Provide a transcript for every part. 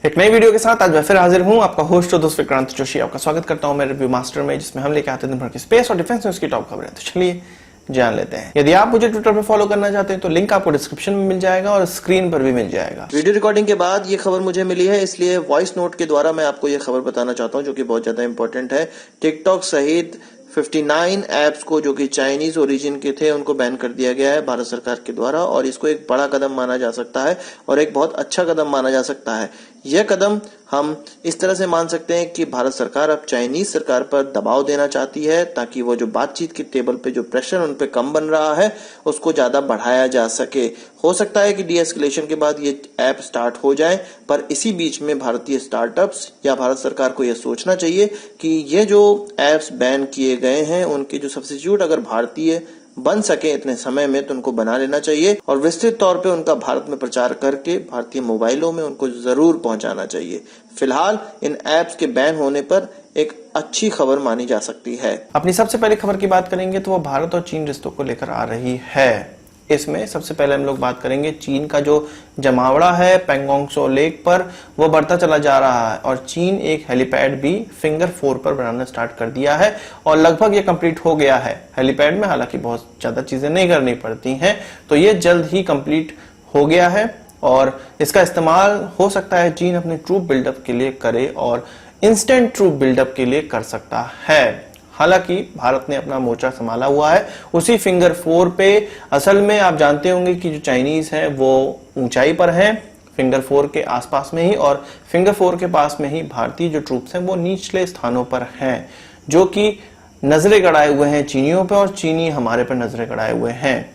एक नई वीडियो के साथ आज मैं फिर हाजिर हूं, आपका होस्ट और दोस्त विक्रांत जोशी। आपका स्वागत करता हूं मेरे रिव्यू मास्टर में, जिसमें हम लेके आते हैं दिन भर की स्पेस और डिफेंस न्यूज की टॉप खबरें। तो चलिए जान लेते हैं। यदि आप मुझे ट्विटर पे फॉलो करना चाहते हैं तो लिंक आपको डिस्क्रिप्शन में मिल जाएगा और स्क्रीन पर भी मिल जाएगा। वीडियो रिकॉर्डिंग के बाद ये खबर मुझे मिली है, इसलिए वॉइस नोट के द्वारा मैं आपको ये खबर बताना चाहता हूँ, जो कि बहुत ज्यादा इंपॉर्टेंट है। टिकटॉक सहित 59 ऐप्स को जो कि चाइनीज ओरिजिन के थे उनको बैन कर दिया गया है भारत सरकार के द्वारा, और इसको एक बड़ा कदम माना जा सकता है और एक बहुत अच्छा कदम माना जा सकता है। यह कदम हम इस तरह से मान सकते हैं कि भारत सरकार अब चाइनीज सरकार पर दबाव देना चाहती है, ताकि वो जो बातचीत के टेबल पे जो प्रेशर उन पे कम बन रहा है उसको ज्यादा बढ़ाया जा सके। हो सकता है कि डीएस्केलेशन के बाद ये ऐप स्टार्ट हो जाए, पर इसी बीच में भारतीय स्टार्टअप्स या भारत सरकार को यह सोचना चाहिए कि ये जो ऐप्स बैन किए गए हैं उनके जो सब्स्टिट्यूट अगर भारतीय बन सके इतने समय में तो उनको बना लेना चाहिए, और विस्तृत तौर पे उनका भारत में प्रचार करके भारतीय मोबाइलों में उनको जरूर पहुंचाना चाहिए। फिलहाल इन ऐप्स के बैन होने पर एक अच्छी खबर मानी जा सकती है। अपनी सबसे पहली खबर की बात करेंगे तो वो भारत और चीन रिश्तों को लेकर आ रही है। इसमें सबसे पहले हम लोग बात करेंगे चीन का जो जमावड़ा है पैंगोंग त्सो लेक पर, वो बढ़ता चला जा रहा है और चीन एक हेलीपैड भी फिंगर 4 पर बनाना स्टार्ट कर दिया है और लगभग ये कंप्लीट हो गया है। हेलीपैड में हालांकि बहुत ज्यादा चीजें नहीं करनी पड़ती हैं, तो ये जल्द ही कंप्लीट हो गया है और इसका इस्तेमाल हो सकता है चीन अपने ट्रूप बिल्डअप के लिए करे और इंस्टेंट ट्रूप बिल्डअप के लिए कर सकता है। हालांकि भारत ने अपना मोर्चा संभाला हुआ है उसी फिंगर 4 पे। असल में आप जानते होंगे कि जो चाइनीज हैं वो ऊंचाई पर हैं फिंगर 4 के आसपास में ही, और फिंगर 4 के पास में ही भारतीय जो ट्रूप्स हैं वो निचले स्थानों पर हैं, जो कि नजरें गड़ाए हुए हैं चीनियों पे और चीनी हमारे पर नजरें गड़ाए हुए हैं।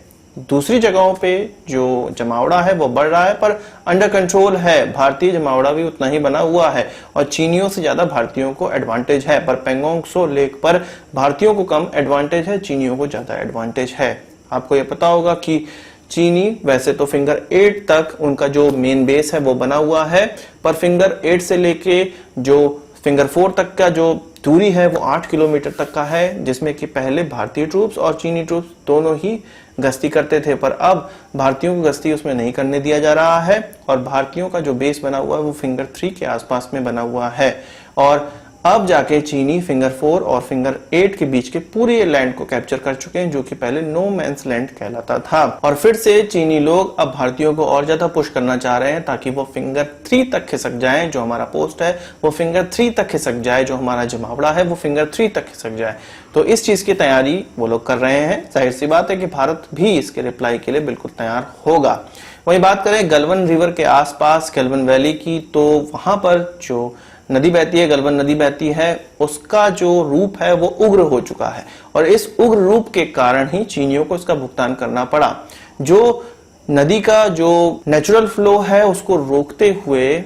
दूसरी जगहों पे जो जमावड़ा है वो बढ़ रहा है, पर अंडर कंट्रोल है। भारतीय जमावड़ा भी उतना ही बना हुआ है और चीनियों से ज्यादा भारतीयों को एडवांटेज है, पर पैंगोंग त्सो लेक पर भारतीयों को कम एडवांटेज है, चीनियों को ज्यादा एडवांटेज है। आपको ये पता होगा कि चीनी वैसे तो फिंगर 8 तक उनका जो मेन बेस है वो बना हुआ है, पर फिंगर 8 से लेके जो फिंगर 4 तक का जो दूरी है वो 8 किलोमीटर तक का है, जिसमें कि पहले भारतीय ट्रूप्स और चीनी ट्रूप्स दोनों ही गश्ती करते थे, पर अब भारतीयों को गश्ती उसमें नहीं करने दिया जा रहा है और भारतीयों का जो बेस बना हुआ है वो फिंगर 3 के आसपास में बना हुआ है। और अब जाके चीनी फिंगर 4 और फिंगर 8 के बीच के पूरे लैंड को कैप्चर कर चुके हैं, जो कि पहले नो मैंस लैंड कहलाता था। और फिर से चीनी लोग अब भारतीयों को और ज्यादा पुश करना चाह रहे हैं, ताकि वो फिंगर 3 तक खिसक जाएं। जो हमारा पोस्ट है वो फिंगर 3 तक खिसक जाए, जो हमारा जमावड़ा है वो फिंगर 3 तक खिसक जाए। तो इस चीज की तैयारी वो लोग कर रहे हैं। जाहिर सी बात है कि भारत भी इसके रिप्लाई के लिए बिल्कुल तैयार होगा। वहीं बात करें गलवान रिवर के आसपास गलवान वैली की, तो वहां पर जो नदी बहती है, गलवान नदी बहती है, उसका जो रूप है वो उग्र हो चुका है और इस उग्र रूप के कारण ही चीनियों को इसका भुगतान करना पड़ा। जो नदी का जो नेचुरल फ्लो है उसको रोकते हुए,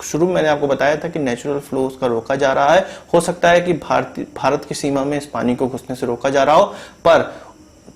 शुरू में मैंने आपको बताया था कि नेचुरल फ्लो उसका रोका जा रहा है। हो सकता है कि भारत की सीमा में इस पानी को घुसने से रोका जा रहा हो, पर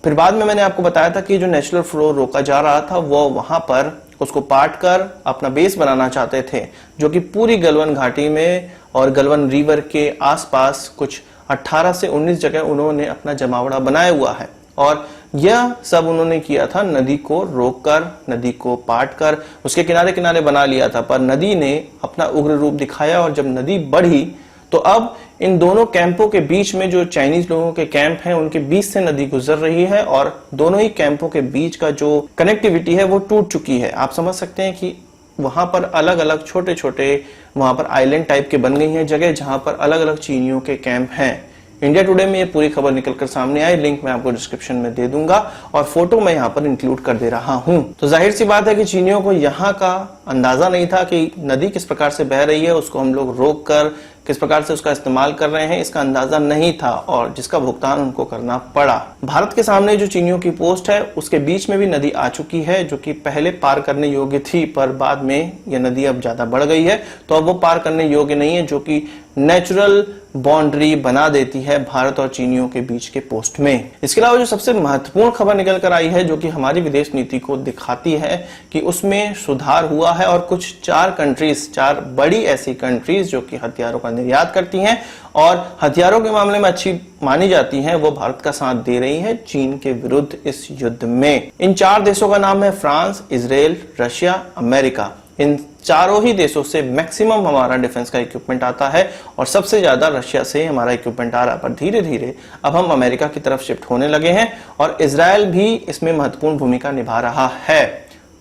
फिर बाद में मैंने आपको बताया था कि जो नेचुरल फ्लो रोका जा रहा था वो वहां पर उसको पाट कर अपना बेस बनाना चाहते थे, जो कि पूरी गलवान घाटी में और गलवान रिवर के आसपास कुछ 18 से 19 जगह उन्होंने अपना जमावड़ा बनाया हुआ है। और यह सब उन्होंने किया था नदी को रोककर, नदी को पाट कर उसके किनारे किनारे बना लिया था, पर नदी ने अपना उग्र रूप दिखाया और जब नदी बढ़ी तो अब इन दोनों कैंपों के बीच में जो चाइनीज लोगों के कैंप हैं उनके बीच से नदी गुजर रही है और दोनों ही कैंपों के बीच का जो कनेक्टिविटी है वो टूट चुकी है। आप समझ सकते हैं कि वहां पर अलग अलग छोटे छोटे वहां पर आइलैंड टाइप के बन गई हैं जगह, जहां पर अलग अलग चीनियों के कैंप हैं। इंडिया टुडे में ये पूरी खबर निकलकर सामने आई, लिंक मैं आपको डिस्क्रिप्शन में दे दूंगा और फोटो मैं यहाँ पर इंक्लूड कर दे रहा हूँ। तो जाहिर सी बात है कि चीनियों को यहाँ का अंदाजा नहीं था कि नदी किस प्रकार से बह रही है, उसको हम लोग रोक कर किस प्रकार से उसका इस्तेमाल कर रहे हैं, इसका अंदाजा नहीं था और जिसका भुगतान उनको करना पड़ा। भारत के सामने जो चीनियों की पोस्ट है उसके बीच में भी नदी आ चुकी है, जो कि पहले पार करने योग्य थी, पर बाद में यह नदी अब ज्यादा बढ़ गई है तो अब वो पार करने योग्य नहीं है, जो कि नेचुरल बाउंड्री बना देती है भारत और चीनियों के बीच के पोस्ट में। इसके अलावा जो सबसे महत्वपूर्ण खबर निकल कर आई है, जो कि हमारी विदेश नीति को दिखाती है कि उसमें सुधार हुआ है और कुछ 4 बड़ी ऐसी कंट्रीज जो कि हथियारों का निर्यात करती हैं और हथियारों के मामले में अच्छी मानी जाती हैं, वो भारत का साथ दे रही हैं चीन के विरुद्ध इस युद्ध में। इन 4 देशों का नाम है फ्रांस, इजराइल, रशिया, अमेरिका। इन चारों ही देशों से मैक्सिमम हमारा डिफेंस का इक्विपमेंट आता है और सबसे ज्यादा रशिया से हमारा इक्विपमेंट आ रहा है। पर धीरे धीरे अब हम अमेरिका की तरफ शिफ्ट होने लगे हैं और इजराइल भी इसमें महत्वपूर्ण भूमिका निभा रहा है।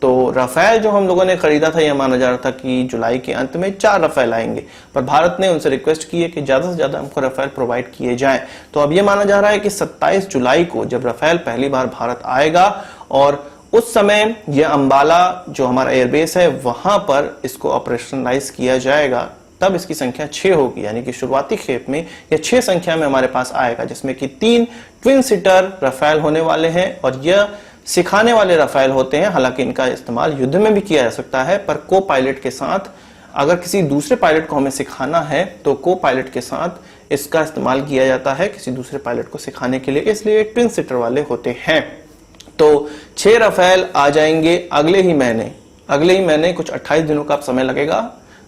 तो राफेल जो हम लोगों ने खरीदा था, यह माना जा रहा था कि जुलाई के अंत में 4 राफेल आएंगे, पर भारत ने उनसे रिक्वेस्ट की है कि ज्यादा से ज्यादा हमको राफेल प्रोवाइड किए जाएं। तो अब यह माना जा रहा है कि 27 जुलाई को जब राफेल पहली बार भारत आएगा और उस समय यह अंबाला जो हमारा एयरबेस है वहां पर इसको ऑपरेशनलाइज किया जाएगा, तब इसकी संख्या 6 होगी। यानी कि शुरुआती खेप में यह 6 संख्या में हमारे पास आएगा, जिसमें कि 3 ट्विन सीटर राफेल होने वाले हैं और यह सिखाने वाले राफेल होते हैं। हालांकि इनका इस्तेमाल युद्ध में भी किया जा सकता है, पर को पायलट के साथ, अगर किसी दूसरे पायलट को हमें सिखाना है तो को पायलट के साथ इसका इस्तेमाल किया जाता है किसी दूसरे पायलट को सिखाने के लिए, इसलिए ट्विन सीटर वाले होते हैं। तो 6 राफेल आ जाएंगे अगले ही महीने कुछ 28 दिनों का समय लगेगा,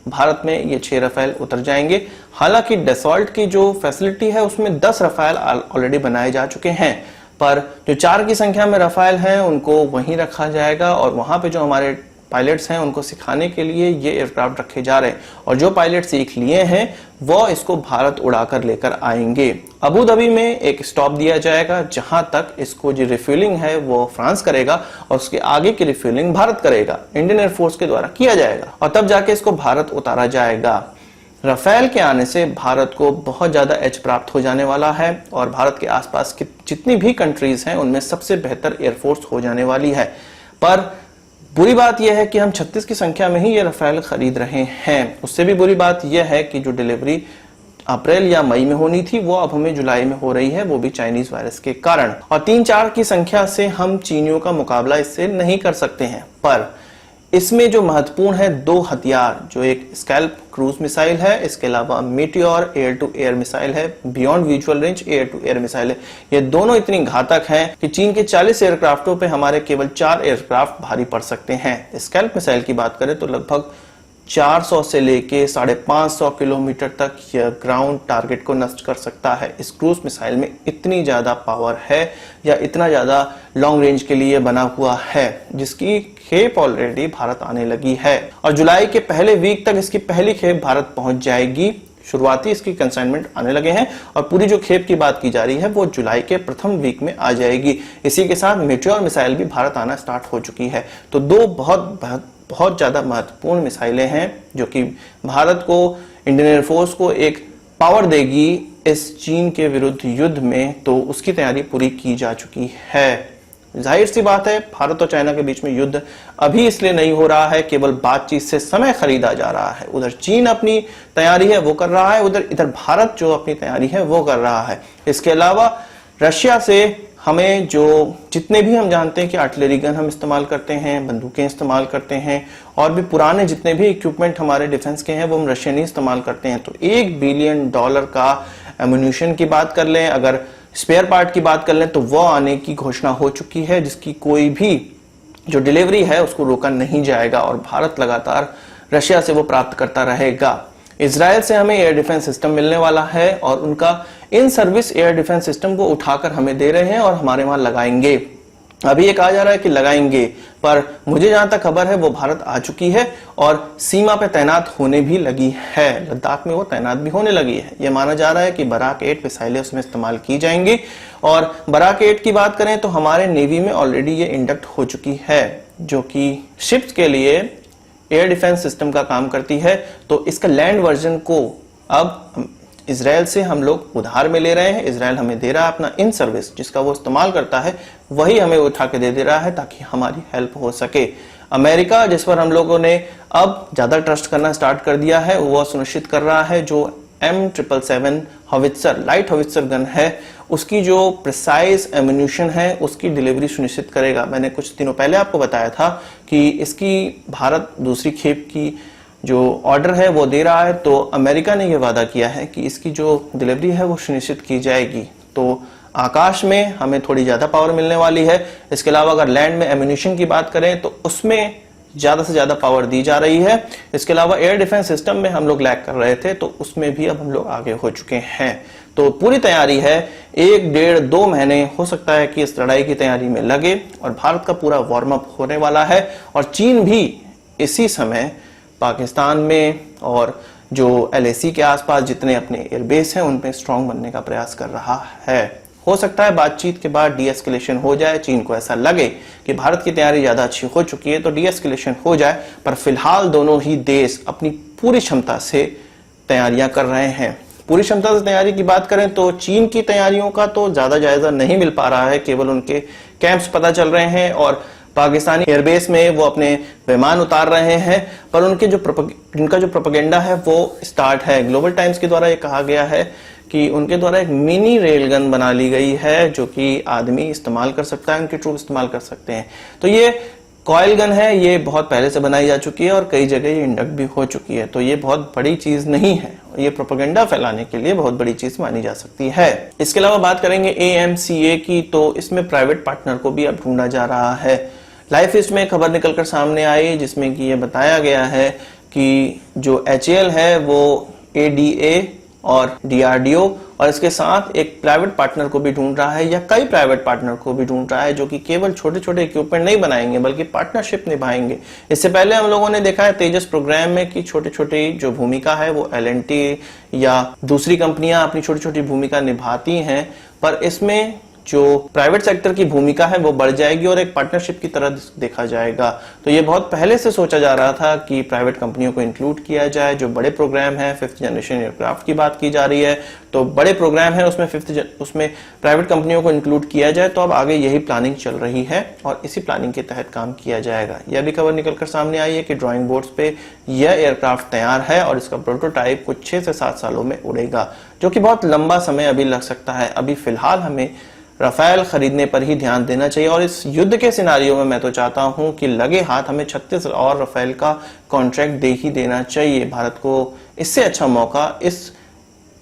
भारत में ये 6 राफेल उतर जाएंगे। हालांकि डसॉल्ट की जो फैसिलिटी है उसमें 10 राफेल ऑलरेडी बनाए जा चुके हैं, पर जो 4 की संख्या में राफेल हैं उनको वहीं रखा जाएगा और वहां पे जो हमारे पायलट्स हैं उनको सिखाने के लिए ये एयरक्राफ्ट रखे जा रहे हैं और जो पायलट सीख लिए हैं वो इसको भारत उड़ाकर लेकर आएंगे। अबू धाबी में एक स्टॉप दिया जाएगा जहां तक इसको जो रिफ्यूलिंग है वो फ्रांस करेगा और उसके आगे की रिफ्यूलिंग भारत करेगा, इंडियन एयरफोर्स के द्वारा किया जाएगा और तब जाके इसको भारत उतारा जाएगा। राफेल के आने से भारत को बहुत ज्यादा एज प्राप्त हो जाने वाला है और भारत के आसपास की जितनी भी कंट्रीज हैं उनमें सबसे बेहतर एयरफोर्स हो जाने वाली है। पर बुरी बात यह है कि हम 36 की संख्या में ही ये राफेल खरीद रहे हैं। उससे भी बुरी बात यह है कि जो डिलीवरी अप्रैल या मई में होनी थी वो अब हमें जुलाई में हो रही है, वो भी चाइनीज वायरस के कारण। और 3-4 की संख्या से हम चीनियों का मुकाबला इससे नहीं कर सकते हैं। पर इसमें जो महत्वपूर्ण है 2 हथियार, जो एक स्कैल्प क्रूज मिसाइल है, इसके अलावा Meteor air to air missile है, beyond visual range air to air missile है। ये दोनों इतनी घातक हैं कि चीन के 40 एयरक्राफ्टों पे हमारे केवल 4 एयरक्राफ्ट भारी पड़ सकते हैं। स्कैल्प मिसाइल की बात करें तो लगभग 400 से लेके 550 किलोमीटर तक यह ग्राउंड टारगेट को नष्ट कर सकता है। इस क्रूज मिसाइल में इतनी ज्यादा पावर है या इतना ज्यादा लॉन्ग रेंज के लिए बना हुआ है, जिसकी खेप ऑलरेडी भारत आने लगी है और जुलाई के पहले वीक तक इसकी पहली खेप भारत पहुंच जाएगी। शुरुआती इसकी कंसाइनमेंट आने लगे हैं और पूरी जो खेप की बात की जा रही है वो जुलाई के प्रथम वीक में आ जाएगी। इसी के साथ मीटियोर मिसाइल भी भारत आना स्टार्ट हो चुकी है। तो 2 बहुत ज्यादा महत्वपूर्ण मिसाइलें हैं जो कि भारत को, इंडियन एयरफोर्स को एक पावर देगी इस चीन के विरुद्ध युद्ध में। तो उसकी तैयारी पूरी की जा चुकी है। जाहिर सी बात है भारत और चाइना के बीच में युद्ध अभी इसलिए नहीं हो रहा है, केवल बातचीत से समय खरीदा जा रहा है। उधर चीन अपनी तैयारी है वो कर रहा है, इधर भारत जो अपनी तैयारी है वो कर रहा है। इसके अलावा रशिया से हमें जो जितने भी हम जानते हैं कि आर्टिलरी गन हम इस्तेमाल करते हैं, बंदूकें इस्तेमाल करते हैं और भी पुराने जितने भी इक्विपमेंट हमारे डिफेंस के हैं वो हम रशियन ही इस्तेमाल करते हैं। तो $1 बिलियन का एमुनिशन की बात कर लें, अगर स्पेयर पार्ट की बात कर लें तो वो आने की घोषणा हो चुकी है, जिसकी कोई भी जो डिलीवरी है उसको रोका नहीं जाएगा और भारत लगातार रशिया से वो प्राप्त करता रहेगा। इजराइल से हमें एयर डिफेंस सिस्टम मिलने वाला है और उनका in service air defence system को उठाकर हमें दे रहे हैं और हमारे वहां लगाएंगे। अभी ये कहा जा रहा है कि लगाएंगे, पर मुझे जहां तक खबर है वो भारत आ चुकी है और सीमा पे तैनात होने भी लगी है। लद्दाख में वो तैनात भी होने लगी है। ये माना जा रहा है कि बराक 8 मिसाइलें उसमें इस्तेमाल की जाएंगी और बराक 8 की बात करें तो हमारे नेवी में ऑलरेडी ये इंडक्ट हो चुकी है, जो कि शिप्स के लिए एयर डिफेंस सिस्टम का काम करती है। तो इसका लैंड वर्जन को अब इजराइल से हम लोग उधार में ले रहे हैं। इजराइल हमें दे रहा है अपना इन सर्विस, जिसका वो इस्तेमाल करता है वही हमें उठा के दे रहा है ताकि हमारी हेल्प हो सके। अमेरिका, जिस पर हम लोगों ने अब ज्यादा ट्रस्ट करना स्टार्ट कर दिया है, वो सुनिश्चित कर रहा है जो M777 howitzer light howitzer gun है उसकी जो प्रिसाइज एम्यूनिशन है उसकी डिलीवरी सुनिश्चित करेगा। मैंने कुछ दिनों पहले आपको बताया था कि इसकी भारत दूसरी खेप की जो ऑर्डर है वो दे रहा है, तो अमेरिका ने यह वादा किया है कि इसकी जो डिलीवरी है वो सुनिश्चित की जाएगी। तो आकाश में हमें थोड़ी ज्यादा पावर मिलने वाली है। इसके अलावा अगर लैंड में एम्यूनिशन की बात करें तो उसमें ज्यादा से ज्यादा पावर दी जा रही है। इसके अलावा एयर डिफेंस सिस्टम में हम लोग लैग कर रहे थे, तो उसमें भी अब हम लोग आगे हो चुके हैं। तो पूरी तैयारी है, 1-1.5-2 महीने हो सकता है कि इस लड़ाई की तैयारी में लगे और भारत का पूरा वार्म अप होने वाला है और चीन भी इसी समय पाकिस्तान में और जो LAC के आसपास जितने अपने एयरबेस हैं उन पे स्ट्रांग बनने का प्रयास कर रहा है। हो सकता है बातचीत के बाद डीएस्केलेशन हो जाए, चीन को ऐसा लगे कि भारत की तैयारी ज्यादा अच्छी हो चुकी है तो डीएस्केलेशन हो जाए, पर फिलहाल दोनों ही देश अपनी पूरी क्षमता से तैयारियां कर रहे हैं। पूरी क्षमता से तैयारी की बात करें तो चीन की तैयारियों का तो ज्यादा जायजा नहीं मिल पा रहा है, केवल उनके कैंप्स पता चल रहे हैं और पाकिस्तानी एयरबेस में वो अपने विमान उतार रहे हैं, पर उनका जो प्रोपेगेंडा है वो स्टार्ट है। ग्लोबल टाइम्स के द्वारा ये कहा गया है कि उनके द्वारा एक मिनी रेलगन बना ली गई है जो कि आदमी इस्तेमाल कर सकता है, उनके ट्रूप इस्तेमाल कर सकते हैं। तो ये कॉइल गन है, ये बहुत पहले से बनाई जा चुकी है और कई जगह ये इंडक्ट भी हो चुकी है, तो ये बहुत बड़ी चीज नहीं है। ये प्रोपेगेंडा फैलाने के लिए बहुत बड़ी चीज मानी जा सकती है। इसके अलावा बात करेंगे AMCA की, तो इसमें प्राइवेट पार्टनर को भी अब ढूंढा जा रहा है। लाइफ लिस्ट में खबर निकलकर सामने आई जिसमें कि ये बताया गया है कि जो HAL है वो ADA और DRDO और इसके साथ एक प्राइवेट पार्टनर को भी ढूंढ रहा है या कई प्राइवेट पार्टनर को भी ढूंढ रहा है जो कि केवल छोटे छोटे इक्विपमेंट नहीं बनाएंगे बल्कि पार्टनरशिप निभाएंगे। इससे पहले हम लोगों ने देखा है तेजस प्रोग्राम में कि छोटे छोटी जो भूमिका है वो L&T या दूसरी कंपनियां अपनी छोटी छोटी भूमिका निभाती हैं, पर इसमें जो प्राइवेट सेक्टर की भूमिका है वो बढ़ जाएगी और एक पार्टनरशिप की तरह देखा जाएगा। तो ये बहुत पहले से सोचा जा रहा था कि प्राइवेट कंपनियों को इंक्लूड किया जाए। जो बड़े प्रोग्राम है 5th जनरेशन एयरक्राफ्ट की बात की जा रही है, तो बड़े प्रोग्राम है उसमें प्राइवेट कंपनियों को इंक्लूड किया जाए। तो अब आगे यही प्लानिंग चल रही है और इसी प्लानिंग के तहत काम किया जाएगा। यह भी खबर निकलकर सामने आई है कि ड्रॉइंग बोर्ड्स पे यह एयरक्राफ्ट तैयार है और इसका प्रोटोटाइप कुछ 6 से 7 सालों में उड़ेगा, जो कि बहुत लंबा समय अभी लग सकता है। अभी फिलहाल हमें राफेल खरीदने पर ही ध्यान देना चाहिए और इस युद्ध के सिनारियों में मैं तो चाहता हूं कि लगे हाथ हमें 36 और राफेल का कॉन्ट्रैक्ट दे ही देना चाहिए। भारत को इससे अच्छा मौका इस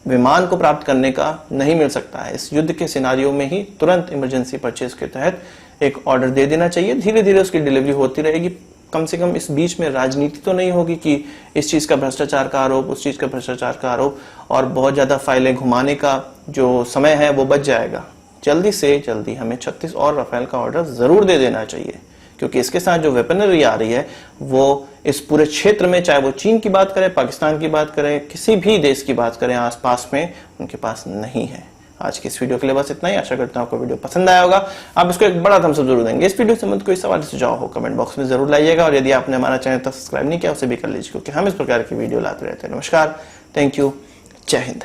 विमान को प्राप्त करने का नहीं मिल सकता है। इस युद्ध के सिनारियों में ही तुरंत इमरजेंसी परचेज के तहत एक ऑर्डर दे देना चाहिए। धीरे धीरे उसकी डिलीवरी होती रहेगी। कम से कम इस बीच में राजनीति तो नहीं होगी कि इस चीज का भ्रष्टाचार का आरोप, उस चीज का भ्रष्टाचार का आरोप और बहुत ज्यादा फाइलें घुमाने का जो समय है वो बच जाएगा। जल्दी से जल्दी हमें 36 और राफेल का ऑर्डर जरूर दे देना चाहिए, क्योंकि इसके साथ जो वेपनरी आ रही है वो इस पूरे क्षेत्र में, चाहे वो चीन की बात करें, पाकिस्तान की बात करें, किसी भी देश की बात करें, आसपास में उनके पास नहीं है। आज की इस वीडियो के लिए बस इतना ही। आशा करता हूं आपको वीडियो पसंद आया होगा। आप इसको एक बड़ा थम्स अप जरूर देंगे। इस वीडियो से संबंधित कोई सवाल सुझाव हो कमेंट बॉक्स में जरूर लाइएगा और यदि आपने हमारा चैनल तक सब्सक्राइब नहीं किया उसे भी कर लीजिए, क्योंकि हम इस प्रकार की वीडियो लाते रहते हैं। नमस्कार, थैंक यू, जय हिंद।